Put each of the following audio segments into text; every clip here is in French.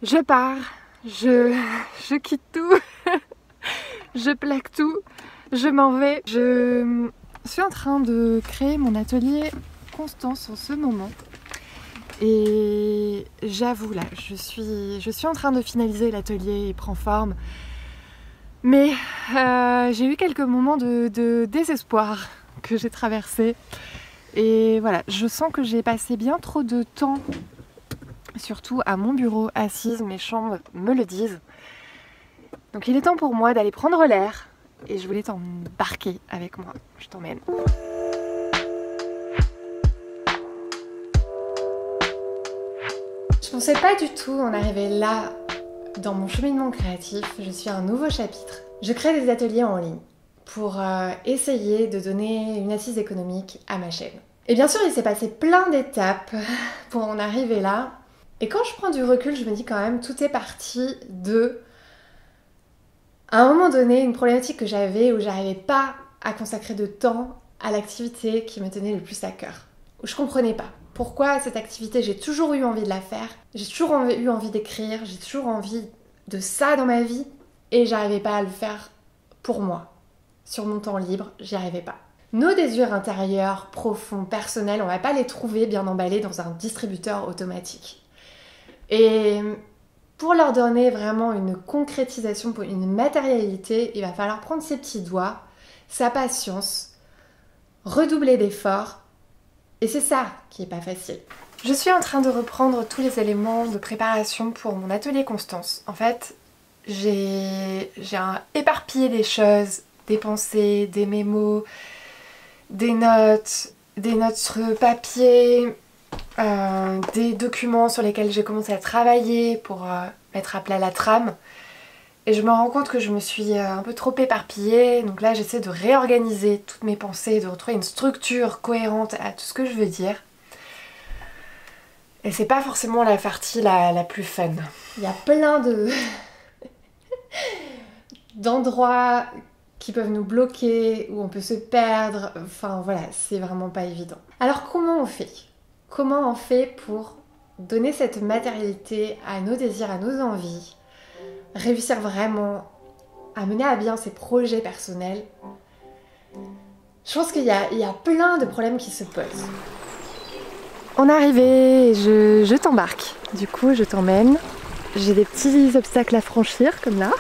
Je pars, je quitte tout, je plaque tout, je m'en vais. Je suis en train de créer mon atelier Constance en ce moment. Et j'avoue là, je suis en train de finaliser l'atelier, il prend forme. Mais j'ai eu quelques moments de désespoir que j'ai traversé. Et voilà, je sens que j'ai passé bien trop de temps, surtout à mon bureau, assise, mes chambres me le disent. Donc il est temps pour moi d'aller prendre l'air et je voulais t'embarquer avec moi. Je t'emmène. Je pensais pas du tout en arriver là dans mon cheminement créatif. Je suis à un nouveau chapitre. Je crée des ateliers en ligne pour essayer de donner une assise économique à ma chaîne. Et bien sûr, il s'est passé plein d'étapes pour en arriver là. Et quand je prends du recul, je me dis quand même, tout est parti de, à un moment donné, une problématique que j'avais où j'arrivais pas à consacrer de temps à l'activité qui me tenait le plus à cœur. Où je comprenais pas. Pourquoi cette activité, j'ai toujours eu envie de la faire, j'ai toujours eu envie d'écrire, j'ai toujours envie de ça dans ma vie et j'arrivais pas à le faire pour moi. Sur mon temps libre, j'y arrivais pas. Nos désirs intérieurs, profonds, personnels, on va pas les trouver bien emballés dans un distributeur automatique. Et pour leur donner vraiment une concrétisation, une matérialité, il va falloir prendre ses petits doigts, sa patience, redoubler d'efforts. Et c'est ça qui est pas facile. Je suis en train de reprendre tous les éléments de préparation pour mon atelier Constance. En fait, j'ai éparpillé des choses, des pensées, des mémos, des notes sur papier, des documents sur lesquels j'ai commencé à travailler pour mettre à plat la trame. Et je me rends compte que je me suis un peu trop éparpillée, donc là j'essaie de réorganiser toutes mes pensées, de retrouver une structure cohérente à tout ce que je veux dire. Et c'est pas forcément la partie la plus fun. Il y a plein d'endroits qui peuvent nous bloquer, où on peut se perdre, enfin voilà, c'est vraiment pas évident. Alors comment on fait ? Comment on fait pour donner cette matérialité à nos désirs, à nos envies ? Réussir vraiment à mener à bien ses projets personnels. Je pense qu'il y a plein de problèmes qui se posent. On est arrivé, je t'embarque. Du coup, je t'emmène. J'ai des petits obstacles à franchir, comme là.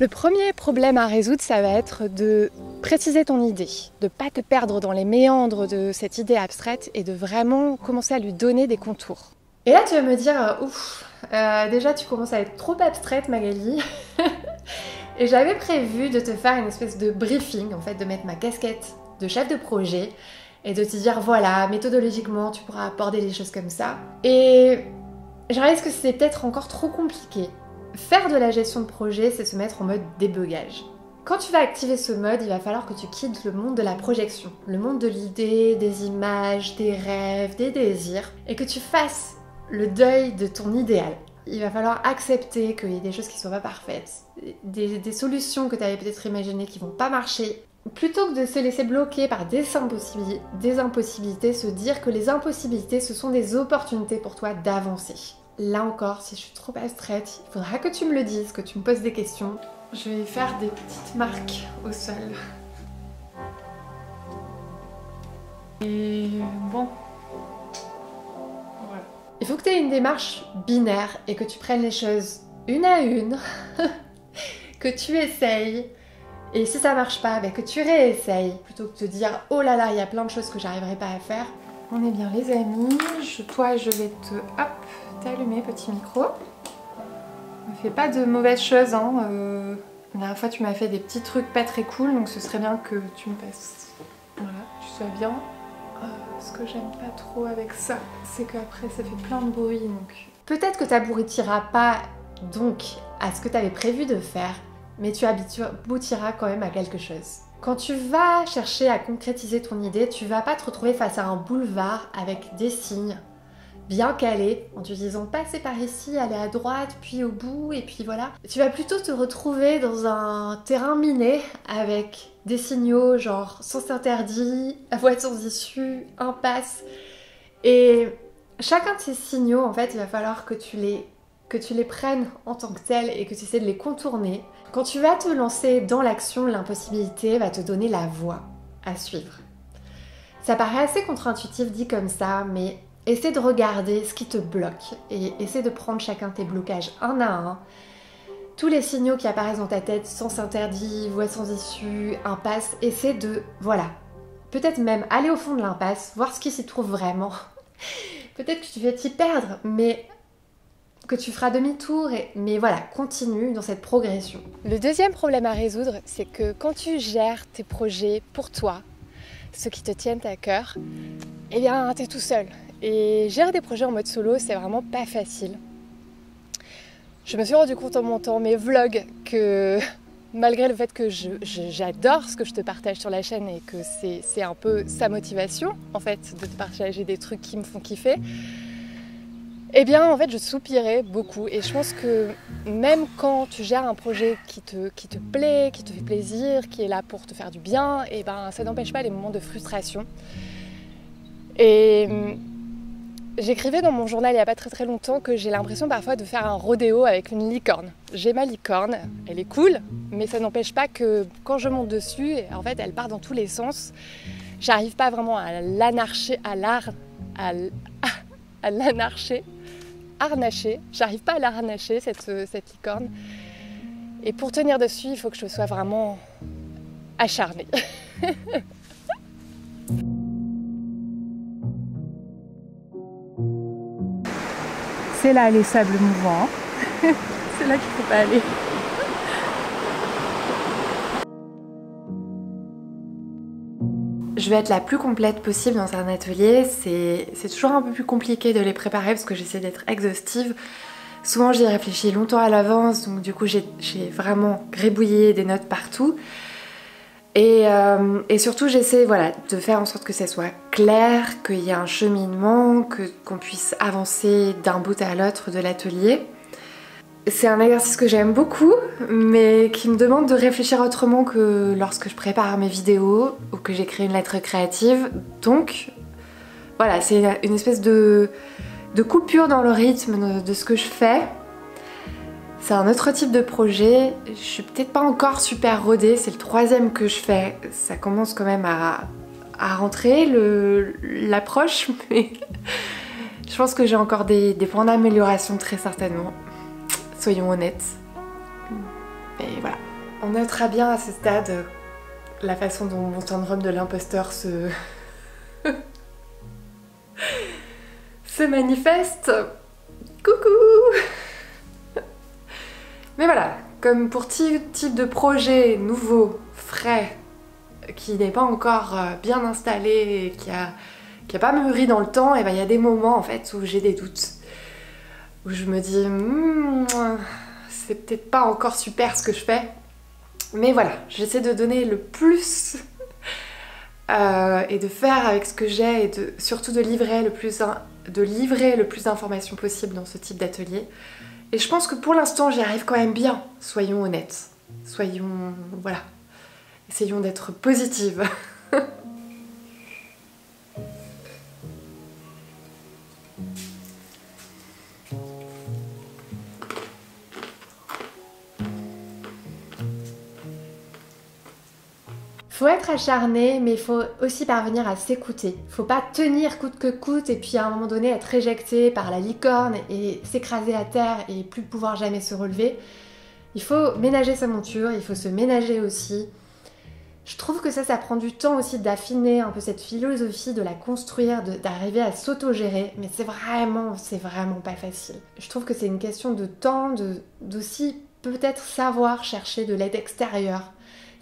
Le premier problème à résoudre, ça va être de préciser ton idée, de ne pas te perdre dans les méandres de cette idée abstraite et de vraiment commencer à lui donner des contours. Et là, tu vas me dire, ouf, déjà tu commences à être trop abstraite, Magali. Et j'avais prévu de te faire une espèce de briefing, en fait, de mettre ma casquette de chef de projet et de te dire, voilà, méthodologiquement, tu pourras aborder les choses comme ça. Et je réalise que c'est peut-être encore trop compliqué. Faire de la gestion de projet, c'est se mettre en mode débugage. Quand tu vas activer ce mode, il va falloir que tu quittes le monde de la projection, le monde de l'idée, des images, des rêves, des désirs, et que tu fasses le deuil de ton idéal. Il va falloir accepter qu'il y ait des choses qui ne sont pas parfaites, des solutions que tu avais peut-être imaginées qui ne vont pas marcher. Plutôt que de se laisser bloquer par des impossibilités, se dire que les impossibilités, ce sont des opportunités pour toi d'avancer. Là encore, si je suis trop abstraite, il faudra que tu me le dises, que tu me poses des questions. Je vais faire des petites marques au sol. Et bon... Il faut que tu aies une démarche binaire et que tu prennes les choses une à une, que tu essayes, et si ça marche pas, que tu réessayes, plutôt que de te dire « Oh là là, il y a plein de choses que j'arriverai pas à faire ». On est bien les amis, toi je vais t'allumer petit micro. Ne fais pas de mauvaises choses, hein. La dernière fois tu m'as fait des petits trucs pas très cool, donc ce serait bien que tu me passes, voilà, tu sois bien. Ce que j'aime pas trop avec ça, c'est qu'après ça fait plein de bruit, donc... Peut-être que tu n'aboutiras pas donc à ce que tu avais prévu de faire, mais tu aboutiras quand même à quelque chose. Quand tu vas chercher à concrétiser ton idée, tu vas pas te retrouver face à un boulevard avec des signes bien calés, en te disant passer par ici, aller à droite, puis au bout, et puis voilà. Tu vas plutôt te retrouver dans un terrain miné avec des signaux genre sens interdit, voie sans issue, impasse. Et chacun de ces signaux, en fait, il va falloir que tu les prennes en tant que tels et que tu essaies de les contourner. Quand tu vas te lancer dans l'action, l'impossibilité va te donner la voie à suivre. Ça paraît assez contre-intuitif dit comme ça, mais essaie de regarder ce qui te bloque et essaie de prendre chacun de tes blocages un à un. Tous les signaux qui apparaissent dans ta tête, sens interdit, voie sans issue, impasse, essaie de, voilà, peut-être même aller au fond de l'impasse, voir ce qui s'y trouve vraiment. Peut-être que tu vas t'y perdre, mais que tu feras demi-tour, mais voilà, continue dans cette progression. Le deuxième problème à résoudre, c'est que quand tu gères tes projets pour toi, ceux qui te tiennent à cœur, eh bien, t'es tout seul. Et gérer des projets en mode solo, c'est vraiment pas facile. Je me suis rendu compte en montant mes vlogs que malgré le fait que j'adore ce que je te partage sur la chaîne et que c'est un peu sa motivation, en fait, de te partager des trucs qui me font kiffer, eh bien, en fait, je soupirais beaucoup. Et je pense que même quand tu gères un projet qui te plaît, qui te fait plaisir, qui est là pour te faire du bien, eh ben, ça n'empêche pas les moments de frustration. Et j'écrivais dans mon journal il n'y a pas très longtemps que j'ai l'impression parfois de faire un rodéo avec une licorne. J'ai ma licorne, elle est cool, mais ça n'empêche pas que quand je monte dessus, en fait, elle part dans tous les sens. J'arrive pas vraiment à j'arrive pas à l'arnacher cette licorne. Et pour tenir dessus, il faut que je sois vraiment acharnée. C'est là les sables mouvants. C'est là qu'il ne faut pas aller. Je vais être la plus complète possible dans un atelier. C'est toujours un peu plus compliqué de les préparer parce que j'essaie d'être exhaustive. Souvent j'y réfléchis longtemps à l'avance, donc du coup j'ai vraiment gribouillé des notes partout. Et surtout j'essaie voilà, de faire en sorte que ça soit clair, qu'il y ait un cheminement, qu'on puisse avancer d'un bout à l'autre de l'atelier. C'est un exercice que j'aime beaucoup, mais qui me demande de réfléchir autrement que lorsque je prépare mes vidéos ou que j'écris une lettre créative. Donc voilà, c'est une espèce de coupure dans le rythme de ce que je fais. C'est un autre type de projet, je suis peut-être pas encore super rodée, c'est le 3e que je fais. Ça commence quand même à rentrer l'approche, mais je pense que j'ai encore des points d'amélioration très certainement. Soyons honnêtes. Et voilà. On notera bien à ce stade la façon dont mon syndrome de l'imposteur se manifeste. Coucou. Mais voilà, comme pour type de projet nouveau, frais, qui n'est pas encore bien installé, qui a pas mûri dans le temps, et ben il y a des moments en fait où j'ai des doutes. Où je me dis c'est peut-être pas encore super ce que je fais, mais voilà, j'essaie de donner le plus et de faire avec ce que j'ai et surtout de livrer le plus d'informations possible dans ce type d'atelier. Et je pense que pour l'instant j'y arrive quand même bien, soyons honnêtes, voilà, essayons d'être positives. Faut être acharné, mais il faut aussi parvenir à s'écouter. Faut pas tenir coûte que coûte et puis à un moment donné être éjecté par la licorne et s'écraser à terre et plus pouvoir jamais se relever. Il faut ménager sa monture, il faut se ménager aussi. Je trouve que ça prend du temps aussi d'affiner un peu cette philosophie, de la construire, d'arriver à s'auto-gérer, mais c'est vraiment pas facile. Je trouve que c'est une question de temps, d'aussi peut-être savoir chercher de l'aide extérieure,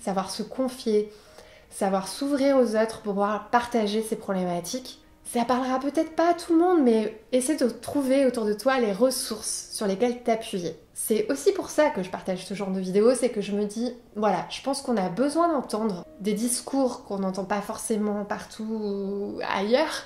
savoir se confier, savoir s'ouvrir aux autres pour pouvoir partager ses problématiques. Ça parlera peut-être pas à tout le monde, mais essaie de trouver autour de toi les ressources sur lesquelles t'appuyer. C'est aussi pour ça que je partage ce genre de vidéos, c'est que je me dis, voilà, je pense qu'on a besoin d'entendre des discours qu'on n'entend pas forcément partout ailleurs.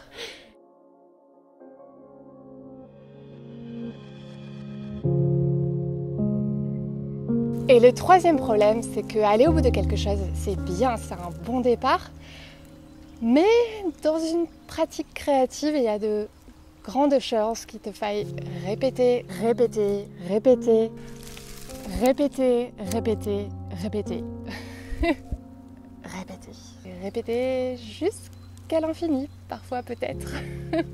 Et le 3e problème, c'est qu'aller au bout de quelque chose, c'est bien, c'est un bon départ. Mais dans une pratique créative, il y a de grande chance qu'il te faille répéter, répéter, répéter, répéter, répéter, répéter. Répéter. Répéter jusqu'à l'infini, parfois peut-être.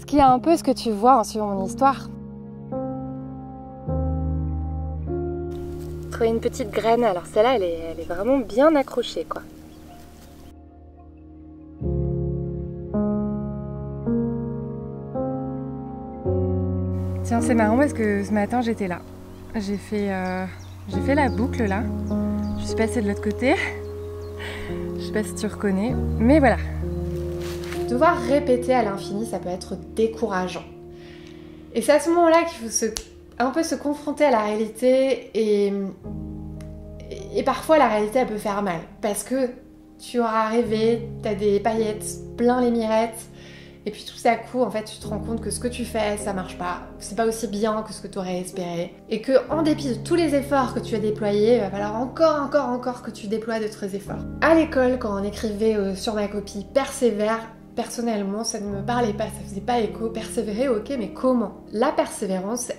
Ce qui est un peu ce que tu vois en suivant mon histoire. Trouver une petite graine, alors celle-là elle est vraiment bien accrochée quoi. Tiens, c'est marrant parce que ce matin j'étais là. J'ai fait la boucle là. Je suis passée de l'autre côté. Je sais pas si tu reconnais, mais voilà. Devoir répéter à l'infini, ça peut être décourageant. Et c'est à ce moment-là qu'il faut un peu se confronter à la réalité et parfois la réalité elle peut faire mal parce que tu auras rêvé, t'as des paillettes plein les mirettes et puis tout à coup en fait tu te rends compte que ce que tu fais ça marche pas, c'est pas aussi bien que ce que tu aurais espéré et que en dépit de tous les efforts que tu as déployés, il va falloir encore que tu déploies d'autres efforts. À l'école quand on écrivait sur ma copie persévère, personnellement ça ne me parlait pas, ça faisait pas écho, persévérer ok mais comment? La persévérance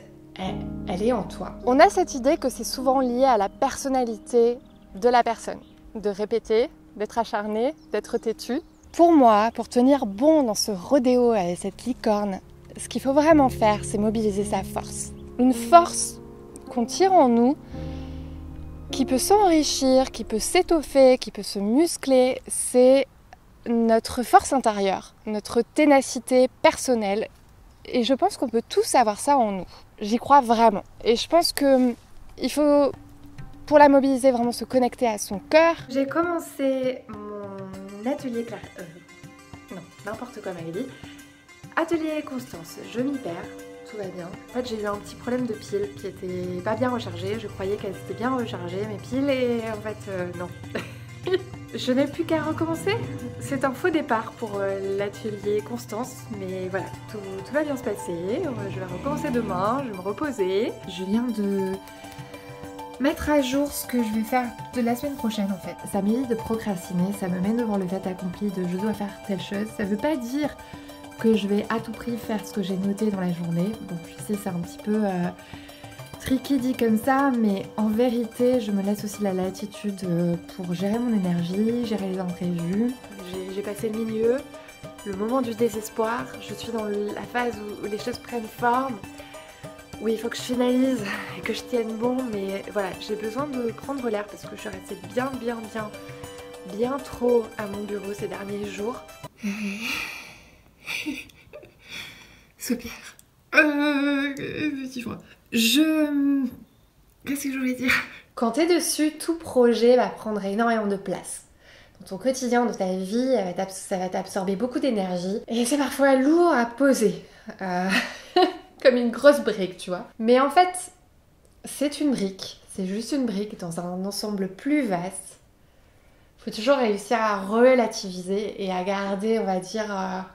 elle est en toi. On a cette idée que c'est souvent lié à la personnalité de la personne, de répéter, d'être acharné, d'être têtu. Pour moi, pour tenir bon dans ce rodéo avec cette licorne, ce qu'il faut vraiment faire, c'est mobiliser sa force. Une force qu'on tire en nous, qui peut s'enrichir, qui peut s'étoffer, qui peut se muscler, c'est notre force intérieure, notre ténacité personnelle. Et je pense qu'on peut tous avoir ça en nous. J'y crois vraiment. Et je pense qu'il faut, pour la mobiliser, vraiment se connecter à son cœur. J'ai commencé mon atelier n'importe quoi Magali. Atelier Constance, je m'y perds, tout va bien. En fait j'ai eu un petit problème de piles qui était pas bien rechargées. Je croyais qu'elles étaient bien rechargées mes piles et en fait non. Je n'ai plus qu'à recommencer. C'est un faux départ pour l'atelier Constance, mais voilà, tout va bien se passer. Je vais recommencer demain, je vais me reposer. Je viens de mettre à jour ce que je vais faire de la semaine prochaine en fait. Ça m'évite de procrastiner, ça me mène devant le fait accompli de je dois faire telle chose. Ça veut pas dire que je vais à tout prix faire ce que j'ai noté dans la journée. Bon, je sais, c'est un petit peu tricky dit comme ça, mais en vérité, je me laisse aussi la latitude pour gérer mon énergie, gérer les imprévus. J'ai passé le milieu, le moment du désespoir. Je suis dans la phase où les choses prennent forme. Oui, il faut que je finalise et que je tienne bon, mais voilà, j'ai besoin de prendre l'air parce que je suis restée bien trop à mon bureau ces derniers jours. Soupir. Petit froid. Qu'est-ce que je voulais dire? Quand t'es dessus, tout projet va prendre énormément de place. Dans ton quotidien, dans ta vie, ça va t'absorber beaucoup d'énergie. Et c'est parfois lourd à poser. Comme une grosse brique, tu vois. Mais en fait, c'est une brique. C'est juste une brique dans un ensemble plus vaste. Il faut toujours réussir à relativiser et à garder, on va dire,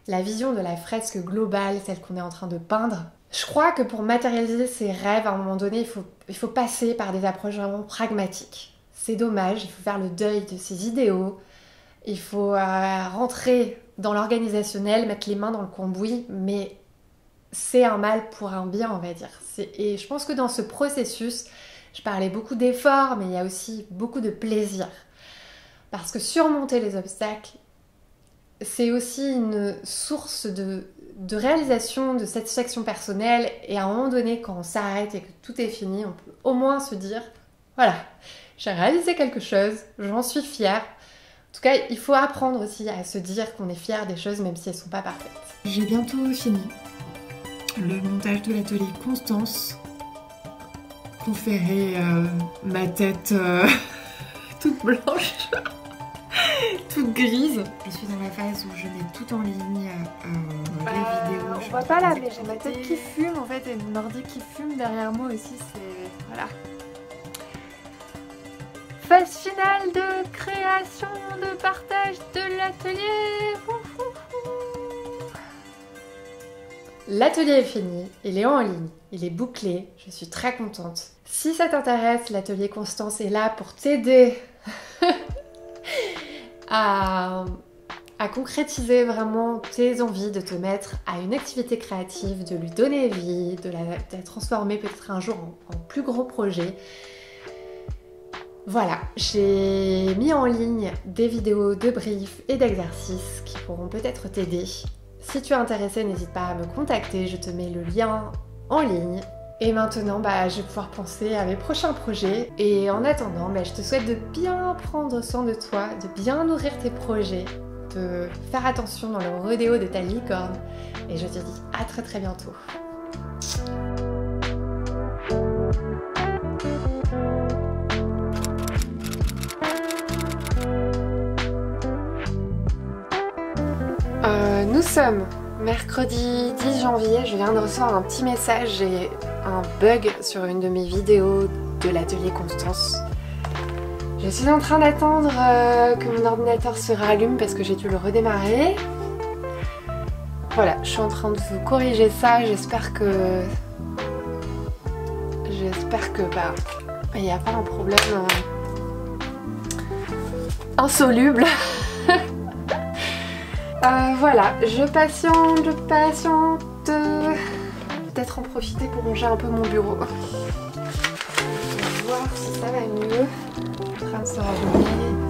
la vision de la fresque globale, celle qu'on est en train de peindre. Je crois que pour matérialiser ses rêves, à un moment donné, il faut passer par des approches vraiment pragmatiques. C'est dommage, il faut faire le deuil de ses idéaux. Il faut rentrer dans l'organisationnel, mettre les mains dans le cambouis, mais c'est un mal pour un bien, on va dire. Et je pense que dans ce processus, je parlais beaucoup d'efforts, mais il y a aussi beaucoup de plaisir. Parce que surmonter les obstacles, c'est aussi une source de réalisation, de satisfaction personnelle. Et à un moment donné, quand on s'arrête et que tout est fini, on peut au moins se dire « Voilà, j'ai réalisé quelque chose, j'en suis fière ». En tout cas, il faut apprendre aussi à se dire qu'on est fier des choses, même si elles ne sont pas parfaites. J'ai bientôt fini le montage de l'atelier Constance. Conférer ma tête toute blanche. Toute grise. Je suis dans la phase où je mets tout en ligne, les vidéos. On voit pas là, mais j'ai ma tête qui fume en fait et mon ordi qui fume derrière moi aussi. C'est. Voilà. Phase finale de création, de partage de l'atelier. L'atelier est fini, il est en ligne, il est bouclé, je suis très contente. Si ça t'intéresse, l'atelier Constance est là pour t'aider à à concrétiser vraiment tes envies de te mettre à une activité créative, de lui donner vie, de la transformer peut-être un jour en plus gros projet. Voilà, j'ai mis en ligne des vidéos de briefs et d'exercices qui pourront peut-être t'aider. Si tu es intéressé, n'hésite pas à me contacter, je te mets le lien en ligne. Et maintenant, je vais pouvoir penser à mes prochains projets. Et en attendant, je te souhaite de bien prendre soin de toi, de bien nourrir tes projets, de faire attention dans le rodéo de ta licorne. Et je te dis à très très bientôt. Nous sommes mercredi 10 janvier, je viens de recevoir un petit message, j'ai un bug sur une de mes vidéos de l'atelier Constance. Je suis en train d'attendre que mon ordinateur se rallume parce que j'ai dû le redémarrer. Voilà, je suis en train de vous corriger ça, j'espère que il n'y a pas un problème insoluble. Voilà, je patiente. Peut-être en profiter pour ranger un peu mon bureau. On va voir si ça va mieux. En train de se rallumer.